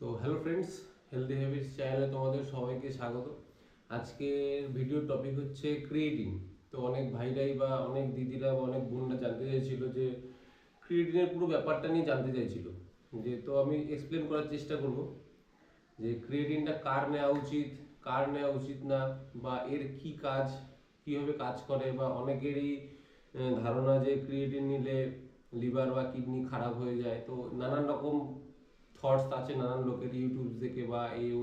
তো hello friends, healthy habits চ্যানেলে তোমাদের সবাইকে স্বাগত। আজকের ভিডিওর টপিক হচ্ছে ক্রিয়েটিন। তো অনেক ভাইরাই বা অনেক দিদিরা বা অনেক বোনরা জানতে চাইছিল যে ক্রিয়েটিনের পুরো ব্যাপারটা নিয়ে জানতে চাইছিল। তো আমি এক্সপ্লেন করার চেষ্টা করব যে ক্রিয়েটিনটা কার নেওয়া উচিত, কার নেওয়া উচিত না, বা এর কি কাজ, কীভাবে কাজ করে, বা অনেকেরই ধারণা যে ক্রিয়েটিন নিলে লিভার বা কিডনি খারাপ হয়ে যায়। তো নানান রকম থটস আছে নানান লোকের, ইউটিউব দেখে বা এই ও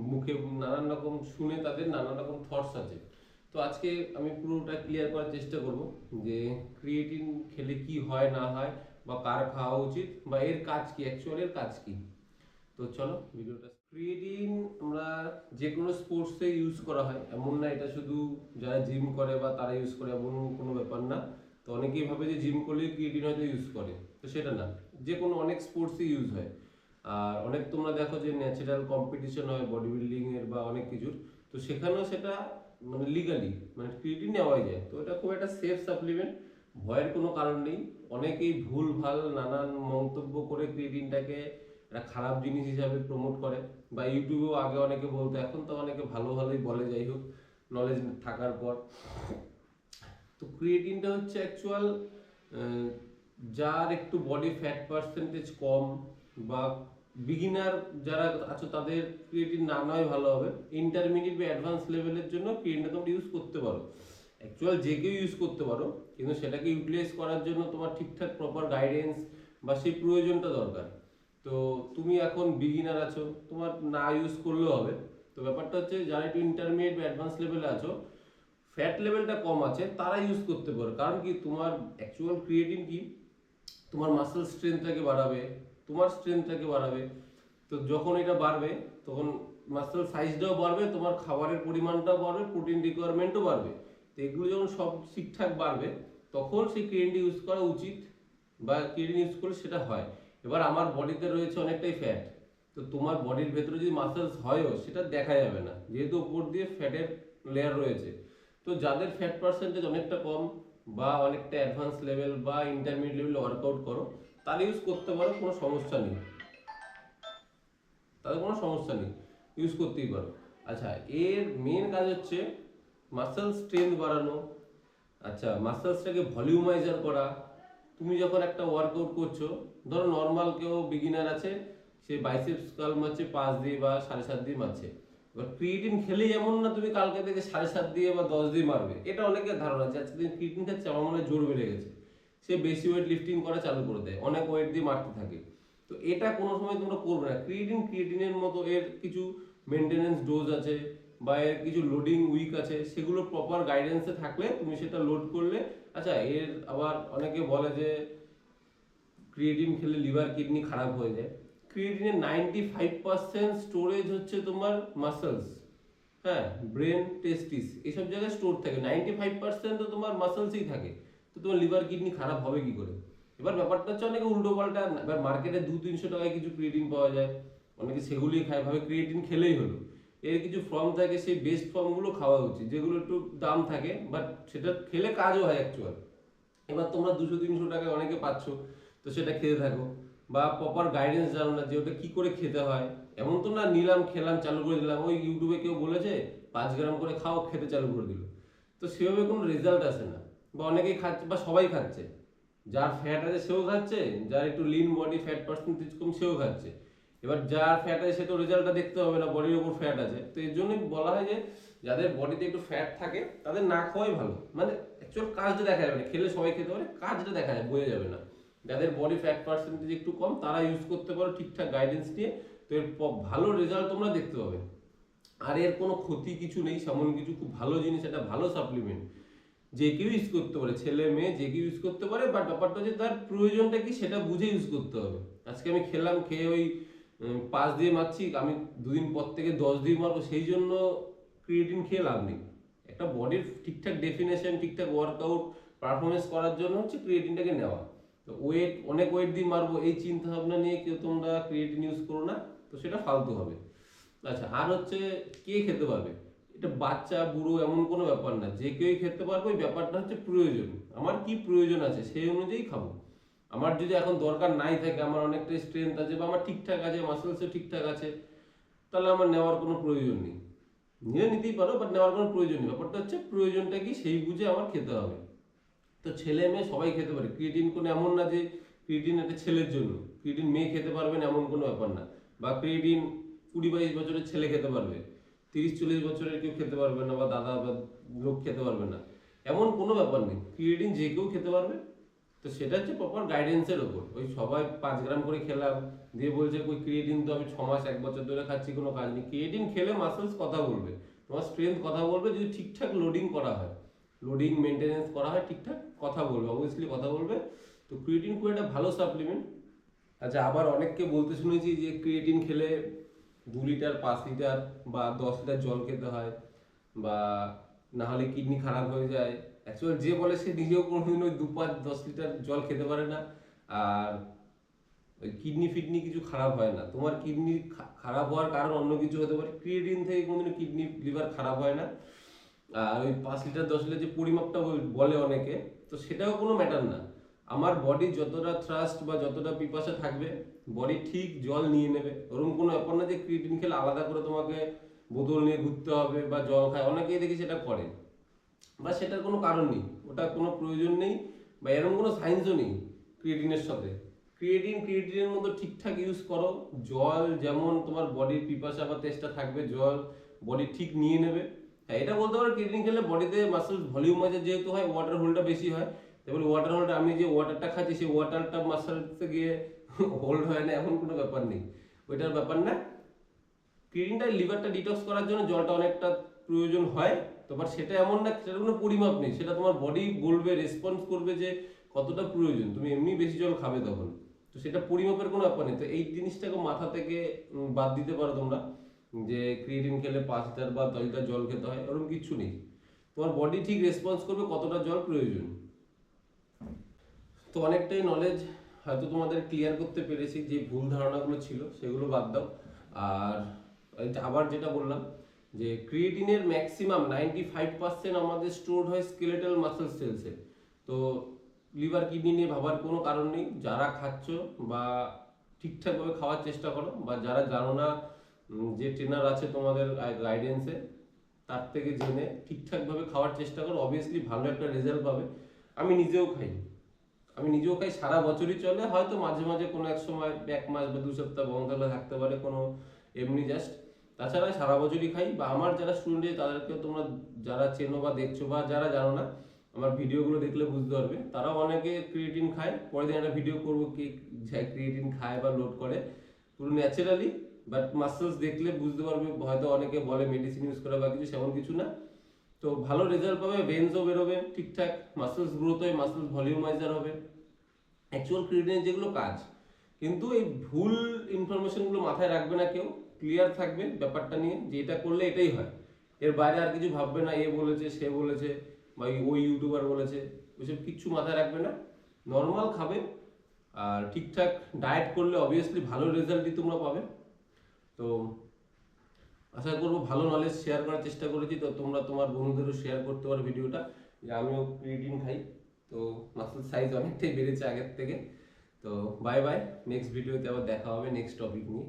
মুখে নানান রকম শুনে তাদের নানান রকম থটস আছে। তো আজকে আমি পুরোটা ক্লিয়ার করার চেষ্টা করব যে ক্রিয়েটিন খেলে কি হয় না হয়, বা কার খাওয়া উচিত, বা এর কাজ কি, অ্যাকচুয়ালি এর কাজ কি। তো চলো ভিডিওটা। ক্রিয়েটিন আমরা যে কোনো স্পোর্টসে ইউজ করা হয়, এমন না এটা শুধু যারা জিম করে বা তারা ইউজ করে, এমন কোনো ব্যাপার না। তো অনেকেই ভাবে যে জিম করলেই ক্রিয়েটিন হয়তো ইউজ করে, তো সেটা না। যে কোনো অনেক স্পোর্টসে ইউজ হয়। আর অনেক তোমরা দেখো যে ন্যাচারাল কম্পিটিশন হয় বডি বিল্ডিং এর বা অনেক কিছুর, তো সেখানেও সেটা মানে লিগালি মানে ক্রিয়েটিন নেওয়াই যায়। তো এটা খুব একটা সেফ সাপ্লিমেন্ট, ভয়ের কোনো কারণ নেই। অনেকেই ভুল ভাল নানান মন্তব্য করে ক্রিয়েটিনটাকে একটা খারাপ জিনিস হিসাবে প্রমোট করে, বা ইউটিউবেও আগে অনেকে বলতো, এখন তো অনেকে ভালো ভালোই বলে, যাই হোক নলেজ থাকার পর। তো ক্রিয়েটিনটা হচ্ছে অ্যাকচুয়াল যার একটু বডি ফ্যাট পার্সেন্টেজ কম, বা বিগিনার যারা আছো তাদের ক্রিয়েটিন না নয় ভালো হবে। ইন্টারমিডিয়েট বা অ্যাডভান্স লেভেলের জন্য ক্রিয়েটিনটা তোমরা ইউজ করতে পারো। অ্যাকচুয়াল যে কেউ ইউজ করতে পারো, কিন্তু সেটাকে ইউটিলাইজ করার জন্য তোমার ঠিকঠাক প্রপার গাইডেন্স বা সেই প্রয়োজনটা দরকার। তো তুমি এখন বিগিনার আছো, তোমার না ইউজ করলেও হবে। তো ব্যাপারটা হচ্ছে যারা একটু ইন্টারমিডিয়েট বা অ্যাডভান্স লেভেলে আছো, ফ্যাট লেভেলটা কম আছে, তারা ইউজ করতে পারো। কারণ কি, তোমার অ্যাকচুয়াল ক্রিয়েটিন কি তোমার মাসেল স্ট্রেংথটাকে বাড়াবে, তোমার স্ট্রেংথটাকে বাড়াবে। তো যখন এটা বাড়বে তখন মাসেল সাইজটাও বাড়বে, তোমার খাবারের পরিমাণটাও বাড়বে, প্রোটিন রিকোয়ারমেন্টও বাড়বে। তো এগুলো যখন সব ঠিকঠাক বাড়বে, তখন সেই ক্রিয়েটিন ইউজ করা উচিত, বা ক্রিয়েটিন ইউজ করলে সেটা হয়। এবার আমার বডিতে রয়েছে অনেকটাই ফ্যাট, তো তোমার বডির ভেতরে যদি মাসেলস হয়ও সেটা দেখা যাবে না, যেহেতু উপর দিয়ে ফ্যাটের লেয়ার রয়েছে। তো যাদের ফ্যাট পার্সেন্টেজ অনেকটা কম, বা অনেকটা অ্যাডভান্স লেভেল বা ইন্টারমিডিয়েট লেভেল ওয়ার্কআউট করো, তারা ইউজ করতে পারো, কোনো সমস্যা নেই, তাদের কোনো সমস্যা নেই, ইউজ করতেই পারো। আচ্ছা, এর মেন কাজ হচ্ছে মাসেল স্ট্রেংথ বাড়ানো। আচ্ছা, মাসেলসটাকে ভলিউমাইজার করা। তুমি যখন একটা ওয়ার্কআউট করছো, ধরো নর্মাল কেউ বিগিনার আছে, সে বাইসেপস কার্ল মারছে 5 দিয়ে বা 7.5 দিয়ে মারছে। এবার ক্রিয়েটিন খেলেই এমন না তুমি কালকে থেকে 7.5 দিয়ে বা 10 দিয়ে মারবে। এটা অনেকের ধারণা যে আজকে ক্রিয়েটিন খাচ্ছে আমার মনে হয় জোর বেড়ে গেছে, সে বেশি ওয়েট লিফটিং করা চালু করে দেয়, অনেক ওয়েট দিয়ে মারতে থাকে। তো এটা কোনো সময় তোমরা করবে না। ক্রিয়েটিনের মতো এর কিছু মেনটেনেন্স ডোজ আছে, বা এর কিছু লোডিং উইক আছে, সেগুলো প্রপার গাইডেন্সে থাকলে তুমি সেটা লোড করলে। আচ্ছা, এর আবার অনেকে বলে যে ক্রিয়েটিন খেলে লিভার কিডনি খারাপ হয়ে যায়। ক্রিয়েটিনের 95% স্টোরেজ হচ্ছে তোমার মাসেলস, হ্যাঁ, ব্রেন, টেস্টিস, এইসব জায়গায় স্টোর থাকে। 95% তো তোমার মাসেলসই থাকে। তো তোমার লিভার কিডনি খারাপ হবে কি করে? এবার ব্যাপারটা হচ্ছে অনেকে উল্টো পাল্টা, এবার মার্কেটে 200-300 টাকায় কিছু ক্রিয়েটিন পাওয়া যায়, অনেকে সেগুলোই খায়, ভাবে ক্রিয়েটিন খেলেই হলো। এর কিছু ফর্ম থাকে, সেই বেস্ট ফর্মগুলো খাওয়া উচিত, যেগুলো একটু দাম থাকে, বাট সেটা খেলে কাজও হয় অ্যাকচুয়াল। এবার তোমরা 200-300 টাকায় অনেকে পাচ্ছ, তো সেটা খেতে থাকো। বা প্রপার গাইডেন্স জানো না যে ওটা কি করে খেতে হয়। এমন তো না নিলাম, খেলাম, চালু করে দিলাম, ওই ইউটিউবে কেউ বলেছে 5 গ্রাম করে খাও, খেতে চালু করে দিল। তো সেভাবে কোনো রেজাল্ট আসে না। বা অনেকেই খাচ্ছে, বা সবাই খাচ্ছে, যার ফ্যাট আছে সেও খাচ্ছে, যার একটু লিন বডি ফ্যাট পার্সেন্টেজ কম সেও খাচ্ছে। এবার যার ফ্যাট আছে সে তো রেজাল্টটা দেখতে হবে না, বডির উপর ফ্যাট আছে। তো এর জন্যই বলা হয় যে যাদের বডিতে একটু ফ্যাট থাকে তাদের না খাওয়াই ভালো। মানে অ্যাকচুয়াল কাজটা দেখা যাবে না, খেলে সবাই খেতে পারে, কাজটা দেখা যায়, বোঝা যাবে না। যাদের বডি ফ্যাট পার্সেন্টেজ একটু কম তারা ইউজ করতে পারো ঠিকঠাক গাইডেন্স নিয়ে। তো এর ভালো রেজাল্ট তোমরা দেখতে পাবে। আর এর কোনো ক্ষতি কিছু নেই, সেমন কিছু খুব ভালো জিনিস, এটা ভালো সাপ্লিমেন্ট, যে কেউ ইউজ করতে পারে, ছেলে মেয়ে যে কেউ ইউজ করতে পারে। বাট ব্যাপারটা হচ্ছে তার প্রয়োজনটা কি সেটা বুঝে ইউজ করতে হবে। আজকে আমি খেলাম, খেয়ে ওই 5 দিয়ে মারছি, আমি 2 দিন পর থেকে 10 দিয়ে মারবো, সেই জন্য ক্রিয়েটিন খেয়ে লাভ নেই। একটা বডির ঠিকঠাক ডেফিনেশন, ঠিকঠাক ওয়ার্কআউট পারফরমেন্স করার জন্য হচ্ছে ক্রিয়েটিনটাকে নেওয়া। তো অনেক ওয়েট দিয়ে মারবো এই চিন্তা ভাবনা নিয়ে কেউ তোমরা ক্রিয়েটিন ইউজ করো না, তো সেটা ফালতু হবে। আচ্ছা, আর হচ্ছে কে খেতে পারবে, এটা বাচ্চা বুড়ো এমন কোনো ব্যাপার না, যে কেউই খেতে পারবে। ওই ব্যাপারটা হচ্ছে প্রয়োজন, আমার কি প্রয়োজন আছে সেই অনুযায়ী খাবো। আমার যদি এখন দরকার নাই থাকে, আমার অনেকটা স্ট্রেংথ আছে বা আমার ঠিকঠাক আছে, মাসেলসও ঠিকঠাক আছে, তাহলে আমার নেওয়ার কোনো প্রয়োজন নেই। নিয়ে নিতেই পারো, বাট নেওয়ার কোনো প্রয়োজন নেই। ব্যাপারটা হচ্ছে প্রয়োজনটা কি সেই বুঝে আমার খেতে হবে। তো ছেলে মেয়ে সবাই খেতে পারে ক্রিয়েটিন, কোনো এমন না যে ক্রিয়েটিন একটা ছেলের জন্য, ক্রিয়েটিন মেয়ে খেতে পারবে না এমন কোনো ব্যাপার না, বা ক্রিয়েটিন 20-22 বছরের ছেলে খেতে পারবে, 30-40 বছরের কেউ খেতে পারবে না, বা দাদা বা লোক খেতে পারবে না, এমন কোনো ব্যাপার নেই। ক্রিয়েটিন যে কেউ খেতে পারবে। তো সেটা হচ্ছে প্রপার গাইডেন্সের ওপর। ওই সবাই 5 গ্রাম করে খেলাম দিয়ে বলছে ওই ক্রিয়েটিন তো আমি 6 মাস 1 বছর ধরে খাচ্ছি, কোনো কাজ নেই। ক্রিয়েটিন খেলে মাসেলস কথা বলবে, তোমার স্ট্রেংথ কথা বলবে, যদি ঠিকঠাক লোডিং করা হয়, লোডিং মেনটেনেন্স করা হয় ঠিকঠাক, কথা বলবে, অবভিয়াসলি কথা বলবে। তো ক্রিয়েটিন খুব একটা ভালো সাপ্লিমেন্ট। আচ্ছা, আবার অনেককে বলতে শুনেছি যে ক্রিয়েটিন খেলে 2 লিটার 5 লিটার বা 10 লিটার জল খেতে হয়, বা না হলে কিডনি খারাপ হয়ে যায়। অ্যাকচুয়ালি যে বলে সে নিজেও কোনোদিন ওই 2-5-10 লিটার জল খেতে পারে না, আর ওই কিডনি ফিডনি কিছু খারাপ হয় না। তোমার কিডনি খারাপ হওয়ার কারণ অন্য কিছু হতে পারে, ক্রিয়েটিন থেকে কোনোদিনও কিডনি লিভার খারাপ হয় না। আর ওই 5 লিটার 10 লিটার যে পরিমাপটা বলে অনেকে, তো সেটাও কোনো ম্যাটার না। আমার বডি যতটা থ্রাস্ট বা যতটা পিপাসা থাকবে, বডি ঠিক জল নিয়ে নেবে। ওরকম কোনো ব্যাপার না যে ক্রিয়েটিন খেলে আলাদা করে তোমাকে বোতল নিয়ে ঘুরতে হবে বা জল খায়, অনেকেই দেখি সেটা করে, বা সেটার কোনো কারণ নেই, ওটা কোনো প্রয়োজন নেই, বা এরকম কোনো সায়েন্সও নেই ক্রিয়েটিনের সাথে। ক্রিয়েটিনের মতো ঠিকঠাক ইউজ করো। জল যেমন তোমার বডির পিপাসা বা তেষ্টা থাকবে, জল বডি ঠিক নিয়ে নেবে। হ্যাঁ, এটা বলতে পারো ক্রিয়েটিন খেলে বডিতে মাসেল ভলিউম আছে যেহেতু হয়, ওয়াটার হোল্ডটা বেশি হয়। তারপরে ওয়াটার হোল্ড, আমি যে ওয়াটারটা খাচ্ছি সেই ওয়াটারটা মাসেলসে গিয়ে হোল্ড হয় না, এমন কোনো ব্যাপার নেই, ওইটার ব্যাপার না। ক্রিয়েটিনটা লিভারটা ডিটক্স করার জন্য জলটা অনেকটা প্রয়োজন হয়। তো বাট সেটা এমন না, সেটার কোনো পরিমাপ নেই, সেটা তোমার বডি বলবে, রেসপন্স করবে যে কতটা প্রয়োজন। তুমি এমনি বেশি জল খাবে তখন, তো সেটা পরিমাপের কোনো ব্যাপার নেই। তো এই জিনিসটাকে মাথা থেকে বাদ দিতে পারো তোমরা, যে ক্রিয়েটিন খেলে 5 লিটার বা 10 লিটার জল খেতে হয়, ওরকম কিছু নেই। তোমার বডি ঠিক রেসপন্স করবে কতটা জল প্রয়োজন। তো অনেকটাই নলেজ হয়তো তোমাদের ক্লিয়ার করতে পেরেছি, যে ভুল ধারণাগুলো ছিল সেগুলো বাদ দাও। আর আবার যেটা বললাম, যে ক্রিয়েটিনের ম্যাক্সিমাম 95% আমাদের স্টোরড হয় স্কেলেটাল মাসেল সেলসে। তো লিভার কিডনি নিয়ে ভাবার কোনো কারণ নেই। যারা খাচ্ছ বা ঠিকঠাকভাবে খাওয়ার চেষ্টা করো, বা যারা জানো না, যে ট্রেনার আছে তোমাদের গাইডেন্সে, তার থেকে জেনে ঠিকঠাকভাবে খাওয়ার চেষ্টা করো, অবভিয়াসলি ভালো একটা রেজাল্ট পাবে। আমি নিজেও খাই সারা বছরই চলে, হয়তো মাঝে মাঝে কোনো এক সময় 1 মাস বা 2 সপ্তাহ বন্ধ থাকতে পারে কোনো, এমনি জাস্ট। তাছাড়া সারা বছরই খাই। বা আমার যারা স্টুডেন্ট তাদেরকে তোমরা যারা চেনো বা দেখছো, বা যারা জানো না, আমার ভিডিওগুলো দেখলে বুঝতে পারবে, তারাও অনেকে ক্রিয়েটিন খায়। পরের দিন একটা ভিডিও করবো কে ক্রিয়েটিন খায় বা লোড করে পুরো ন্যাচারালি, বাট মাসেলস দেখলে বুঝতে পারবে। হয়তো অনেকে বলে মেডিসিন ইউজ করে বা কিছু, সেমন কিছু না। তো ভালো রেজাল্ট পাবে, ভেন্সও বেরোবে ঠিকঠাক, মাসেলস গ্রোথ হয়, মাসেলস ভলিউমাইজার হবে, অ্যাকচুয়াল ক্রিয়েটিনের যেগুলো কাজ। কিন্তু এই ভুল ইনফরমেশনগুলো মাথায় রাখবে না কেউ, ক্লিয়ার থাকবে ব্যাপারটা নিয়ে, যে এটা করলে এটাই হয়, এর বাইরে আর কিছু ভাববে না, এ বলেছে সে বলেছে বা ওই ইউটিউবার বলেছে, ওইসব কিচ্ছু মাথায় রাখবে না। নর্মাল খাবে, আর ঠিকঠাক ডায়েট করলে অবভিয়াসলি ভালো রেজাল্টই তোমরা পাবে। তো আশা করবো ভালো নলেজ শেয়ার করার চেষ্টা করেছি, তো তোমরা তোমার বন্ধুদেরও শেয়ার করতে পারো ভিডিওটা, যে আমিও ক্রিয়েটিন খাই। তো মাসেল সাইজ অনেকটাই বেড়েছে আগের থেকে। তো বাই বাই, নেক্সট ভিডিওতে আবার দেখা হবে নেক্সট টপিক নিয়ে।